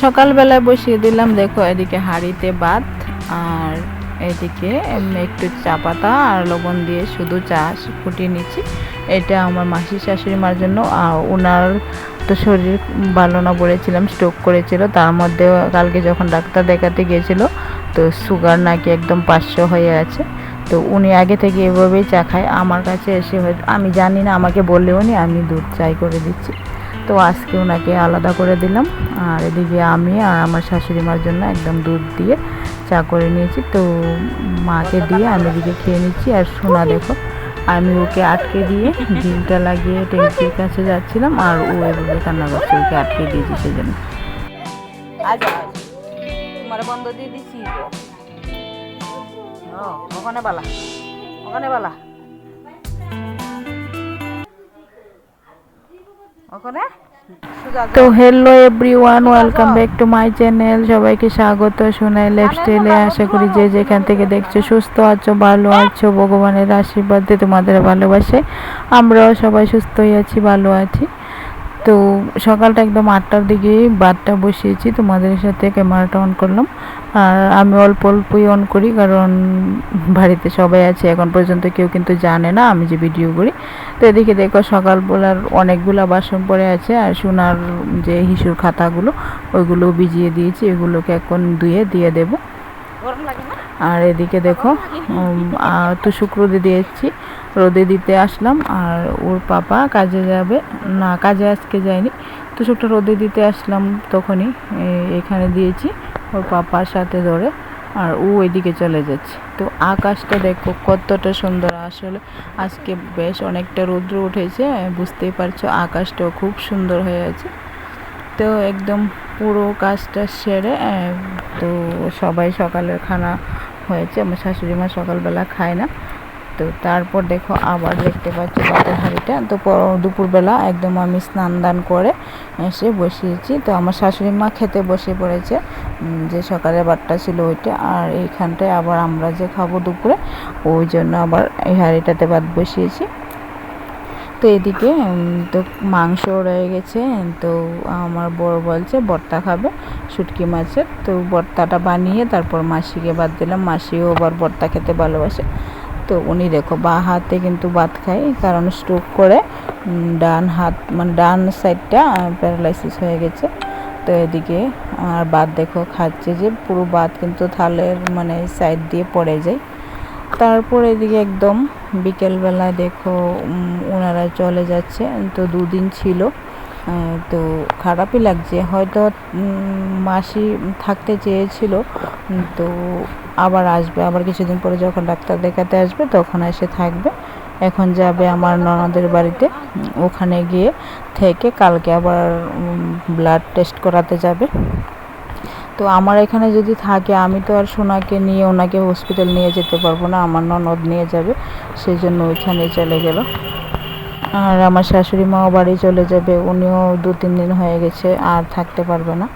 সকালবেলায় বসিয়ে দিলাম, দেখো এদিকে হাঁড়িতে ভাত আর এদিকে একটু চা পাতা আর লবণ দিয়ে শুধু চা ফুটিয়ে নিচ্ছি। এটা আমার মাসি শাশুড়ি মার জন্য। আর ওনার তো শরীর ভালো না, বলেছিলাম স্ট্রোক করেছিল, তার মধ্যে কালকে যখন ডাক্তার দেখাতে গিয়েছিল তো সুগার নাকি একদম 500 হয়ে আছে। তো উনি আগে থেকে এভাবেই চা খায়, আমার কাছে এসে হয়তো আমি জানি না, আমাকে বললেও নি, আমি দুধ চাই করে দিচ্ছি। তো আজকে ওনাকে আলাদা করে দিলাম। আর এদিকে আমি আর আমার শাশুড়ি মার জন্য একদম দুধ দিয়ে চা করে নিয়েছি। তো মাকে দিয়ে আমি এদিকে খেয়ে নিচ্ছি। আর সোনা দেখো, আমি ওকে আটকে দিয়ে গ্রিলটা লাগিয়ে ট্যাঙ্কির কাছে যাচ্ছিলাম, আর ও এভাবে কান্না করছে, ওকে আটকে দিয়েছি সেজন্য। তোমার বন্ধ দিয়ে দিচ্ছি, ওখানে বালা, ওখানে বালা, ওখানে। তো hello everyone, welcome back to my channel. সবাইকে স্বাগত সোনাই লাইফস্টাইলে। আশা করি যে যেখান থেকে দেখছো সুস্থ আছো, ভালো আছো। ভগবানের আশীর্বাদে, তোমাদের ভালোবাসায় আমরাও সবাই সুস্থই আছি, ভালো আছি। তো সকালটা একদম 8টার দিকেই ভাতটা বসিয়েছি, তোমাদের সাথে ক্যামেরাটা অন করলাম। আর আমি অল্প অল্পই অন করি, কারণ বাড়িতে সবাই আছে, এখন পর্যন্ত কেউ কিন্তু জানে না আমি যে ভিডিও করি। তো এদিকে দেখো সকালবেলার অনেকগুলো বাসন পড়ে আছে, আর সোনার যে হিসুর খাতাগুলো ওইগুলো ভিজিয়ে দিয়েছি, এগুলোকে এখন ধুয়ে দিয়ে দেবো। আর এদিকে দেখো তো শুক্রোদে দিয়েছি, রোদে দিতে আসলাম। আর ওর পাপা কাজে যাবে না, কাজে আজকে যায়নি, তো শুকটা রোদে দিতে আসলাম, তখনই এখানে দিয়েছি ওর পাপার সাথে ধরে। আর ও এদিকে চলে যাচ্ছে। তো আকাশটা দেখো কতটা সুন্দর, আসলে আজকে বেশ অনেকটা রৌদ্র উঠেছে, বুঝতেই পারছো আকাশটাও খুব সুন্দর হয়ে আছে। তো একদম পুরো কাজটা সেরে তো সবাই সকালের খানা হয়েছে, আমার শাশুড়ি মা সকালবেলা খায় না। তো তারপর দেখো আবার দেখতে পাচ্ছি ভাতের হাঁড়িটা। তো দুপুরবেলা একদম আমি স্নান দান করে এসে বসিয়েছি। তো আমার শাশুড়ি মা খেতে বসে পড়েছে, যে সকালে ভাতটা ছিল ওইটা। আর এইখানটায় আবার আমরা যে খাবো দুপুরে, ওই জন্য আবার এই হাঁড়িটাতে ভাত বসিয়েছি। তো এদিকে তো মাংস রয়ে গেছে, তো আমার বড় বলছে ভর্তা খাবে শুটকি মাছের। তো ভর্তাটা বানিয়ে তারপর মাসিকে ভাত দিলাম, মাসিও আবার ভর্তা খেতে ভালোবাসে। তো উনি দেখো বা হাতে কিন্তু ভাত খায়, কারণ স্ট্রোক করে ডান হাত মানে ডান সাইডটা প্যারালাইসিস হয়ে গেছে। তো এদিকে আর ভাত দেখো খাচ্ছে, যে পুরো ভাত কিন্তু থালের মানে সাইড দিয়ে পড়ে যায়। তারপর এদিকে একদম বিকেলবেলায় দেখো ওনারা চলে যাচ্ছে। তো দুদিন ছিল, তো খারাপই লাগছে, হয়তো মাসি থাকতে চেয়েছিল, তো আবার আসবে, আবার কিছুদিন পরে যখন ডাক্তার দেখাতে আসবে তখন এসে থাকবে। এখন যাবে আমার ননদের বাড়িতে, ওখানে গিয়ে থেকে কালকে আবার ব্লাড টেস্ট করাতে যাবে। তো আমার এখানে যদি থাকে, আমি তো আর সোনাকে নিয়ে ওনাকে হসপিটাল নিয়ে যেতে পারবো না, আমার ননদ নিয়ে যাবে, সেই জন্য ওইখানে চলে গেল। আর আমার শাশুড়ি মাও বাড়ি চলে যাবে, উনিও 2-3 দিন হয়ে গেছে আর থাকতে পারবে না।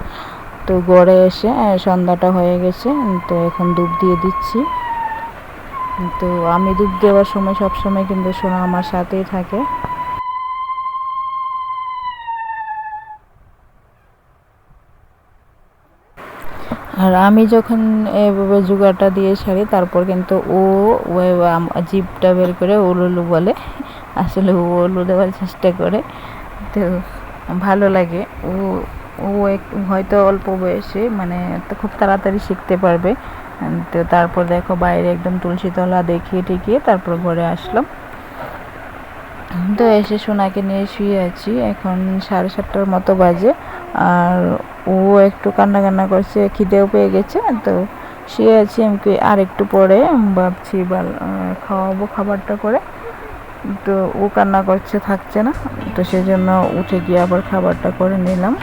তো গড়ে এসে সন্ধ্যাটা হয়ে গেছে, তো এখন ধূপ দিয়ে দিচ্ছি। তো আমি ধূপ দেওয়ার সময় সবসময় কিন্তু সোনা আমার সাথেই থাকে। আর আমি যখন এভাবে জোগাড়টা দিয়ে ছাড়ি, তারপর কিন্তু ও জিভটা বের করে উলুলু বলে, আসলে ও উলু দেওয়ার চেষ্টা করে। তো ভালো লাগে। ও ও হয়তো অল্প বয়সে মানে তো খুব তাড়াতাড়ি শিখতে পারবে। তো তারপর দেখো বাইরে একদম তুলসীতলা দেখিয়ে টিকিয়ে তারপর ঘরে আসলাম। তো এসে সোনাকে নিয়ে শুয়ে আছি, এখন 7:30টার মতো বাজে। আর ও একটু কান্না কান্না করছে, খিদেও পেয়ে গেছে, তো শুয়ে আছি। আমি আর একটু পরে ভাবছি খাওয়াবো খাবারটা করে। তো ও কান্না করছে, থাকছে না, তো সেজন্য উঠে গিয়ে আবার খাবারটা করে নিলাম।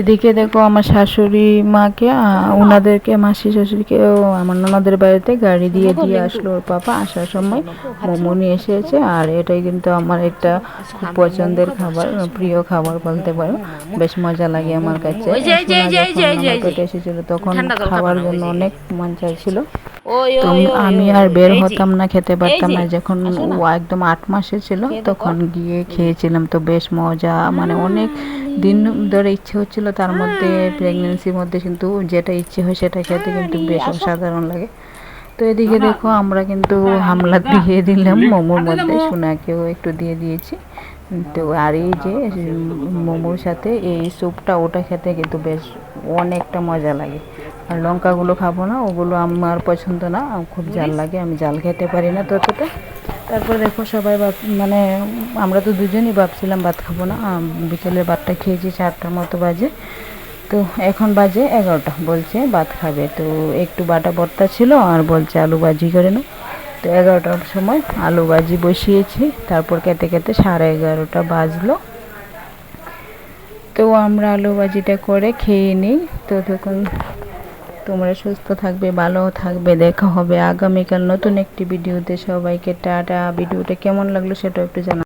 এদিকে দেখো আমার শাশুড়ি মাকে ওনাদেরকে মাসি শাশুড়িকে আমার ননদের বাড়িতে গাড়ি দিয়ে দিয়ে আসলো ওর পাপা। আসার সময় মোমো নিয়ে এসেছে, আর এটাই কিন্তু আমার একটা খুব পছন্দের খাবার, প্রিয় খাবার বলতে পারো। বেশ মজা লাগে আমার কাছে। আমার পেটে এসেছিল তখন খাওয়ার জন্য অনেক মন চাইছিল, তো আমি আর বের হতাম না, খেতে পারতাম না। যখন ও একদম 8 মাসে ছিল তখন গিয়ে খেয়েছিলাম, তো বেশ মজা, মানে অনেক দিন ধরে ইচ্ছে হচ্ছিল, তার মধ্যে প্রেগনেন্সির মধ্যে কিন্তু যেটা ইচ্ছে হয় সেটা খেতে কিন্তু বেশ অসাধারণ লাগে। তো এদিকে দেখো আমরা কিন্তু হামলা দিয়ে দিলাম মোমোর মধ্যে, সোনাকেও একটু দিয়ে দিয়েছি। তো আর এই যে মোমোর সাথে এই স্যুপটা, ওটা খেতে কিন্তু বেশ অনেকটা মজা লাগে। আর লঙ্কাগুলো খাবো না, ওগুলো আমার পছন্দ না, খুব ঝাল লাগে, আমি ঝাল খেতে পারি না ততটা। তারপর দেখো সবাই মানে আমরা তো দুজনই ভাবছিলাম ভাত খাবো না, বিকেলের ভাতটা খেয়েছি 4টার মতো বাজে, তো এখন বাজে 11টা, বলছে ভাত খাবে। তো একটু বাটা ভর্তা ছিল আর বলছে আলু ভাজি করে নাও। তো 11টার সময় আলু ভাজি বসিয়েছি, তারপর খেতে খেতে 11:30 বাজলো। তো আমরা আলু ভাজিটা করে খেয়ে নিই। তো তখন তোমরা সুস্থ থাকবে, ভালো থাকবে, দেখা হবে আগামীকাল নতুন একটি ভিডিওতে। সবাইকে টাটা। ভিডিওটা কেমন লাগলো সেটাও একটু জানাও।